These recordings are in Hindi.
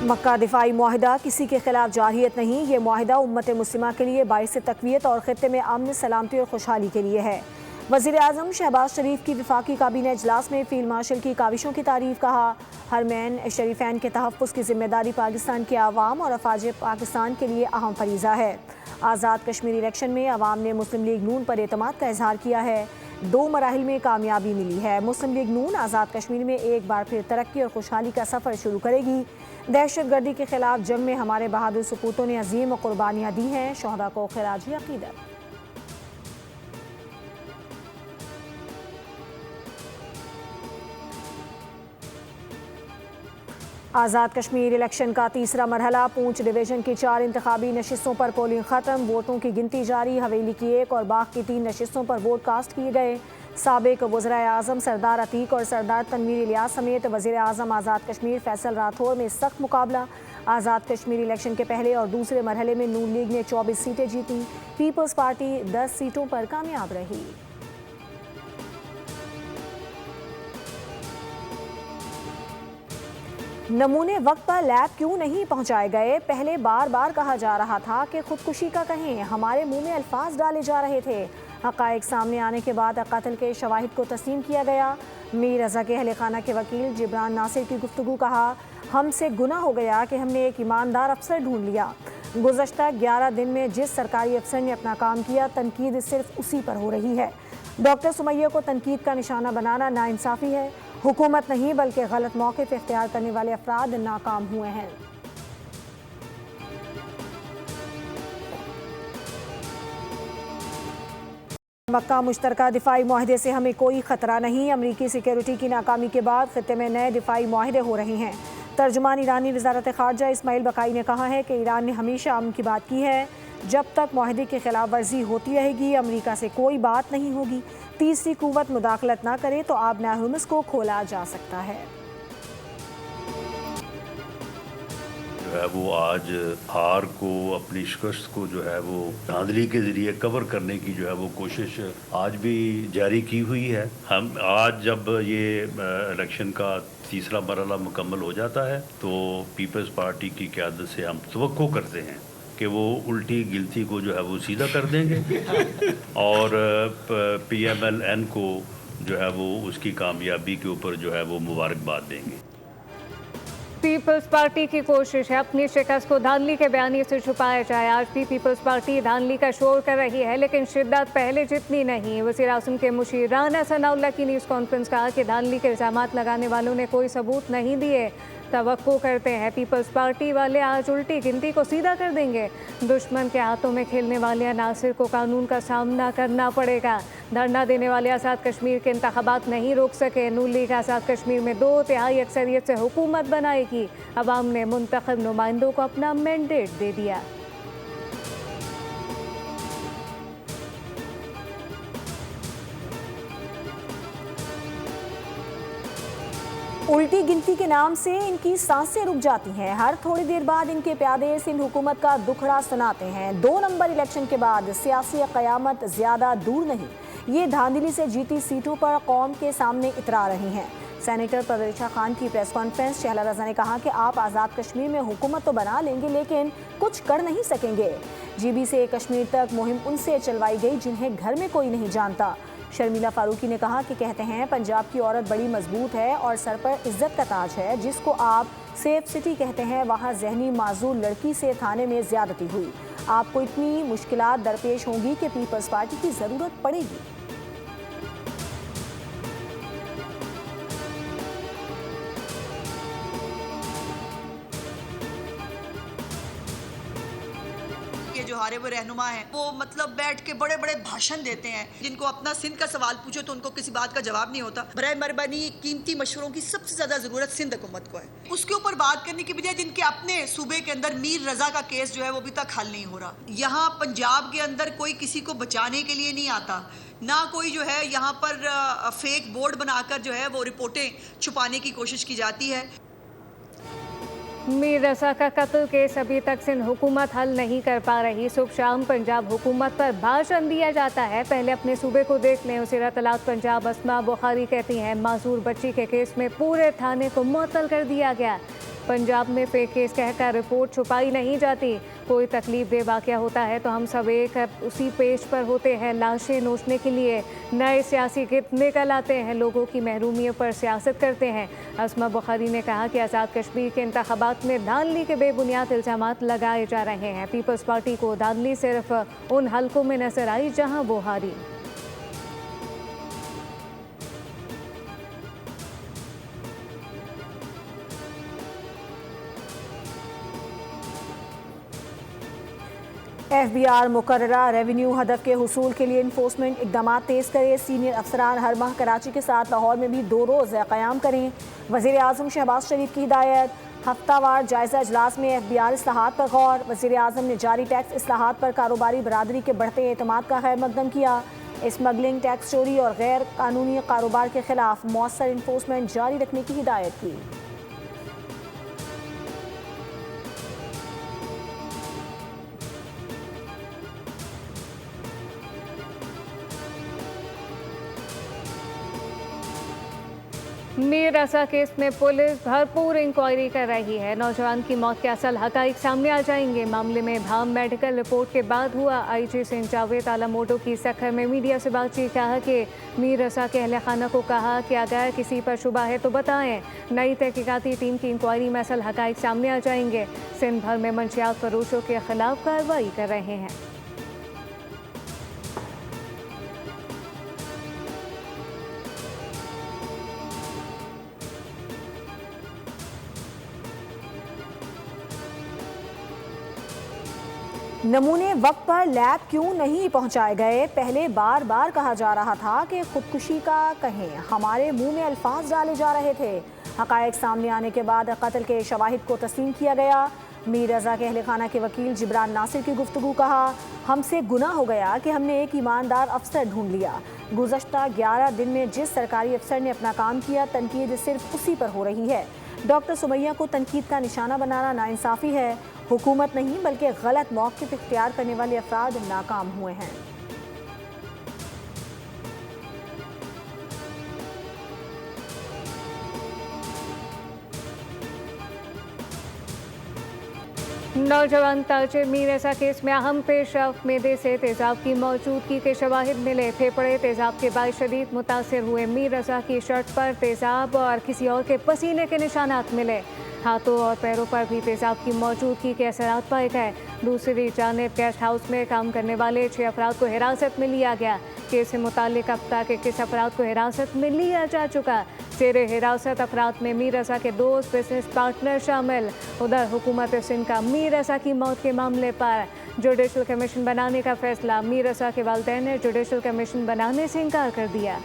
मक्का दिफाई मुआहिदा किसी के खिलाफ जारहियत नहीं, ये मुआहिदा उम्मत मुस्लिमा के लिए बाइस तक़वियत और खित्ते में अमन, सलामती और खुशहाली के लिए है। वज़ीर आज़म शहबाज शरीफ की वफाकी काबीना इजलास में फील्ड मार्शल की काविशों की तारीफ। कहा, हरमैन शरीफैन के तहफ़्फ़ुज़ की जिम्मेदारी पाकिस्तान के आवाम और अफवाज पाकिस्तान के लिए अहम फरीज़ा है। आज़ाद कश्मीर इलेक्शन में अवाम ने मुस्लिम लीग नून पर एतमाद का इजहार किया है। 2 मराहिल में कामयाबी मिली है। मुस्लिम लीग नून आज़ाद कश्मीर में एक बार फिर तरक्की और खुशहाली का सफ़र शुरू करेगी। दहशत गर्दी के खिलाफ जंग में हमारे बहादुर सपूतों ने अजीम कुर्बानियाँ दी हैं। शोहदा को खिराजी अक़ीदत। आज़ाद कश्मीर इलेक्शन का तीसरा मरहला, पूंछ डिवीज़न की 4 इंतखाबी नशिस्तों पर पोलिंग ख़त्म। वोटों की गिनती जारी। हवेली की 1 और बाग की 3 नशिस्तों पर वोट कास्ट किए गए। साबिक वज़ीर आज़म सरदार अतीक और सरदार तनवीर इलियास समेत वज़ीर आज़म आज़ाद कश्मीर फैसल राठौर में सख्त मुकाबला। आज़ाद कश्मीर इलेक्शन के पहले और दूसरे मरहले में नून लीग ने 24 सीटें जीती। पीपल्स पार्टी 10 सीटों पर कामयाब रही। नमूने वक्त पर लैब क्यों नहीं पहुंचाए गए? पहले बार बार कहा जा रहा था कि खुदकुशी का कहें, हमारे मुंह में अल्फाज डाले जा रहे थे। हक़ाइक़ सामने आने के बाद कत्ल के शवाहिद को तस्लीम किया गया। मीर रज़ा के अहले खाना के वकील जिब्रान नासिर की गुफ्तगू। कहा, हमसे गुनाह हो गया कि हमने एक ईमानदार अफसर ढूंढ लिया। गुज़श्ता 11 दिन में जिस सरकारी अफसर ने अपना काम किया, तनकीद सिर्फ उसी पर हो रही है। डॉक्टर सुमैया को तनकीद का निशाना बनाना नाइंसाफ़ी है। हुकूमत नहीं बल्कि गलत मौक़िफ़ इख्तियार करने वाले अफराद नाकाम हुए हैं। मक्का मुश्तरका दिफाई मुआहिदे से हमें कोई ख़तरा नहीं। अमरीकी सिक्योरिटी की नाकामी के बाद खित्ते में नए दिफाई मुआहिदे हो रहे हैं। तर्जुमान ईरानी वज़ारत ख़ारजा इस्माइल बकाई ने कहा है कि ईरान ने हमेशा अमन की बात की है। जब तक मुआहिदे की खिलाफ वर्जी होती रहेगी, अमरीका से कोई बात नहीं होगी। तीसरी कुव्वत मुदाखलत ना करे तो आब होर्मुज़ को खोला जा सकता है। जो है वो आज हार को, अपनी शिकस्त को जो है वो धांधली के ज़रिए कवर करने की जो है वो कोशिश आज भी जारी की हुई है। हम आज जब ये इलेक्शन का तीसरा मरहला मुकम्मल हो जाता है तो पीपल्स पार्टी की क़यादत से हम तवक्को करते हैं कि वो उल्टी गिलती को जो है वो सीधा कर देंगे और PMLN को जो है वो उसकी कामयाबी के ऊपर जो है वो मुबारकबाद देंगे। पीपल्स पार्टी की कोशिश है अपनी शिकस्त को धांधली के बयानी से छुपाया जाए। आज भी पीपल्स पार्टी धांधली का शोर कर रही है, लेकिन शिद्दत पहले जितनी नहीं। वज़ीर आज़म के मुशीर राना सनाउल्लाह की न्यूज़ कॉन्फ्रेंस कहा कि धांधली के इल्ज़ामात लगाने वालों ने कोई सबूत नहीं दिए। तवक्को करते हैं पीपल्स पार्टी वाले आज उल्टी गिनती को सीधा कर देंगे। दुश्मन के हाथों में खेलने वाले नासिर को कानून का सामना करना पड़ेगा। धरना देने वाले आज़ाद कश्मीर के इंतखाबात नहीं रोक सके। नून लीग आज़ाद कश्मीर में 2/3 अक्सरियत से हुकूमत बनाएगी। अवाम ने मुंतखब नुमाइंदों को अपना मैंडेट दे दिया। उल्टी गिनती के नाम से इनकी सांसें रुक जाती हैं। हर थोड़ी देर बाद इनके प्यादे सिंध हुकूमत का दुखड़ा सुनाते हैं। 2 नंबर इलेक्शन के बाद सियासी क़यामत ज़्यादा दूर नहीं। ये धांधली से जीती सीटों पर कौम के सामने इतरा रही हैं। सेनेटर परवरिशा खान की प्रेस कॉन्फ्रेंस। शहला रज़ा ने कहा कि आप आज़ाद कश्मीर में हुकूमत तो बना लेंगे लेकिन कुछ कर नहीं सकेंगे। GB से कश्मीर तक मुहिम उनसे चलवाई गई जिन्हें घर में कोई नहीं जानता। शर्मिला फारूकी ने कहा कि कहते हैं पंजाब की औरत बड़ी मजबूत है और सर पर इज्जत का ताज है। जिसको आप सेफ सिटी कहते हैं, वहाँ जहनी माजूर लड़की से थाने में ज्यादती हुई। आपको इतनी मुश्किलात दरपेश होंगी कि पीपल्स पार्टी की ज़रूरत पड़ेगी। जो हारे वो रहनुमा हैं, वो मतलब बैठ के बड़े बड़े भाषण देते हैं। जिनको अपना सिंध का सवाल पूछो तो उनको किसी बात का जवाब नहीं होता। बराए मेहरबानी कीमती मशवरों की सबसे ज्यादा जरूरत सिंध हुकूमत को है। उसके ऊपर बात करने की बजाय जिनके अपने सूबे के अंदर मीर रजा का केस जो है वो अभी तक हल नहीं हो रहा। यहाँ पंजाब के अंदर कोई किसी को बचाने के लिए नहीं आता, ना कोई जो है यहाँ पर फेक बोर्ड बनाकर जो है वो रिपोर्टें छुपाने की कोशिश की जाती है। मीर रज़ा का कत्ल केस अभी तक सिंध हुकूमत हल नहीं कर पा रही। सुबह शाम पंजाब हुकूमत पर भाषण दिया जाता है। पहले अपने सूबे को देख लें। उसी तलात पंजाब अस्मा बुखारी कहती हैं मासूर बच्ची के केस में पूरे थाने को मुअत्तल कर दिया गया। पंजाब में फेक केस कहकर रिपोर्ट छुपाई नहीं जाती। कोई तकलीफ दे वाक़या होता है तो हम सब एक उसी पेज पर होते हैं लाशें नोचने के लिए। नए सियासी गित निकल आते हैं, लोगों की महरूमियों पर सियासत करते हैं। अस्मा बुखारी ने कहा कि आज़ाद कश्मीर के इंतखाबात में धांधली के बेबुनियाद इल्ज़ामात लगाए जा रहे हैं। पीपल्स पार्टी को धांधली सिर्फ उन हलकों में नजर आई जहां वो हारी। FBR मुकर्ररा रेवेन्यू हदफ के हुसूल के लिए इन्फोर्समेंट इकदाम तेज़ करे। सीनियर अफसरान हर माह कराची के साथ लाहौर में भी 2 रोज़ क़याम करें। वज़ीर आज़म शहबाज शरीफ की हिदायत। हफ्तावार जायज़ा इजलास में FBR इस्लाहात पर गौर। वज़ीर आज़म ने जारी टैक्स इस्लाहात पर कारोबारी बरादरी के बढ़ते एतमाद का खैर मकदम किया। स्मगलिंग, टैक्स चोरी और गैर कानूनी कारोबार के खिलाफ मौसर इन्फोर्समेंट जारी रखने की हिदायत की। मीर रसा केस में पुलिस भरपूर इंक्वायरी कर रही है। नौजवान की मौत के असल हकाइक सामने आ जाएंगे। मामले में भाम मेडिकल रिपोर्ट के बाद हुआ IG सिंध जावेद आलामोटो की सखर में मीडिया से बातचीत। कहा कि मीर रसा के अहले खाना को कहा कि अगर किसी पर शुबा है तो बताएं। नई तहकीकाती टीम की इंक्वायरी में असल हकाइक सामने आ जाएंगे। सिंध भर में मंशियात फरोशों के खिलाफ कार्रवाई कर रहे हैं। नमूने वक्त पर लैब क्यों नहीं पहुंचाए गए? पहले बार बार कहा जा रहा था कि खुदकुशी का कहें, हमारे मुंह में अल्फाज डाले जा रहे थे। हकायक सामने आने के बाद कत्ल के शवाहिद को तस्लीम किया गया। मीर रजा के अहले खाना के वकील जिब्रान नासिर की गुफ्तगू। कहा, हमसे गुनाह हो गया कि हमने एक ईमानदार अफसर ढूंढ लिया। गुज़श्ता 11 दिन में जिस सरकारी अफसर ने अपना काम किया, तनकीद सिर्फ उसी पर हो रही है। डॉक्टर सुमैया को तनकीद का निशाना बनाना नाइंसाफ़ी है। हुकूमत नहीं बल्कि गलत मौक़िफ़ इख्तियार करने वाले अफराद नाकाम हुए हैं। नौजवान ताजिर मीर रसा केस में अहम पेशरफ। मेदे से तेज़ाब की मौजूदगी के शवाहिद मिले। फेफड़े तेज़ाब के बायस शदीद मुतासिर हुए। मीर रसा की शर्ट पर तेज़ाब और किसी और के पसीने के निशानात मिले। हाथों और पैरों पर भी तेज़ाब की मौजूदगी के असरात पाए गए। दूसरी जानिब गेस्ट हाउस में काम करने वाले 6 अफराद को हिरासत में लिया गया। केस से मुतालिक अब तक 21 अफराद को हिरासत में लिया जा चुका। जेरे हिरासत अफराद में मीर रसा के दोस्त, बिजनेस पार्टनर शामिल। उधर हुकूमत सिंध का मीर रसा की मौत के मामले पर जुडिशल कमीशन बनाने का फैसला। मीर रसा के वालिदैन ने जुडिशल कमीशन बनाने से इनकार कर दिया।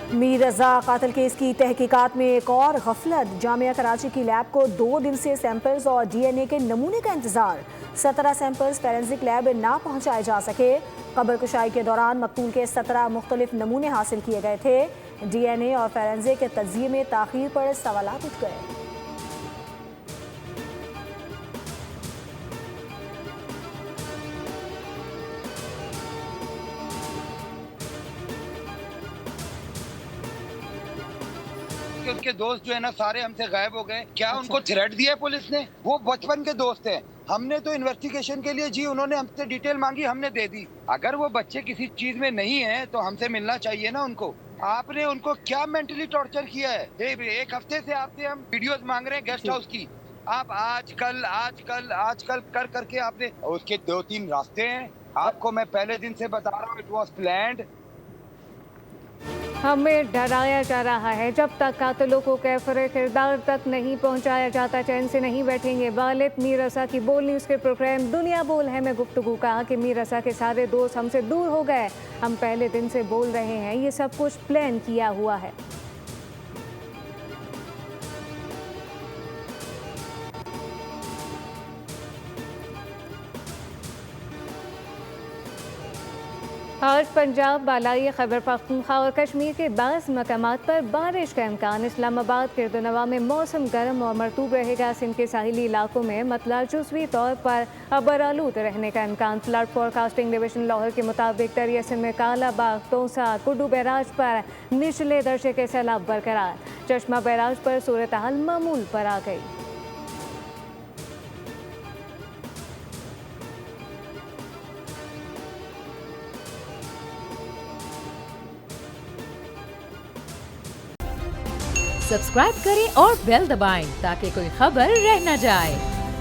मीर रजा कातिल केस की तहकीकात में एक और गफलत। जामिया कराची की लैब को 2 दिन से सैंपल्स और DNA के नमूने का इंतजार। 17 सैंपल्स फोरेंसिक लैब ना पहुंचाए जा सके। कब्र कुशाई के दौरान मकतूल के 17 मुख्तलिफ नमूने हासिल किए गए थे। DNA और फोरेंसिक के तज्जिए में ताख़ीर पर सवालात उठ गए। उनके दोस्त जो है ना सारे हमसे गायब हो गए। क्या उनको थ्रेट दिया है पुलिस ने? वो बचपन के दोस्त हैं। हमने तो इन्वेस्टिगेशन के लिए जी उन्होंने हमसे डिटेल मांगी, हमने दे दी। अगर वो बच्चे किसी चीज में नहीं है तो हमसे मिलना चाहिए ना उनको। आपने उनको क्या मेंटली टॉर्चर किया है? एक हफ्ते से आपसे हम वीडियोस मांग रहे हैं गेस्ट हाउस की। आप आजकल कर करके आपने उसके 2-3 रास्ते हैं। आपको मैं पहले दिन से बता रहा हूँ, इट वॉज प्लान्ड। हमें डराया जा रहा है। जब तक कातिलों को कैफरे किरदार तक नहीं पहुंचाया जाता, चैन से नहीं बैठेंगे। वालिद मीर रसा की बोल न्यूज़ के प्रोग्राम दुनिया बोल है में गुफ्तगू। कहा कि मीर रसा के सारे दोस्त हमसे दूर हो गए। हम पहले दिन से बोल रहे हैं, ये सब कुछ प्लान किया हुआ है। आज पंजाब, बालाई खैबर पख्तूनख्वा और कश्मीर के बाज़ मकामात पर बारिश का इम्कान। इस्लामाबाद, किर्दनवा में मौसम गर्म और मरतूब रहेगा। सिंध के साहिली इलाकों में मतला जुज़वी तौर पर अबरालूद रहने का इम्कान। फ्लड फोरकास्टिंग डिवीजन लाहौर के मुताबिक दरिया सिंध में काला बाग, तोसा, कुड्डू बैराज पर निचले दर्जे के सैलाब बरकरार। चश्मा बैराज पर सूरत हाल मामूल पर आ गई। सब्सक्राइब करें और बेल दबाएं ताकि कोई खबर रह न जाए।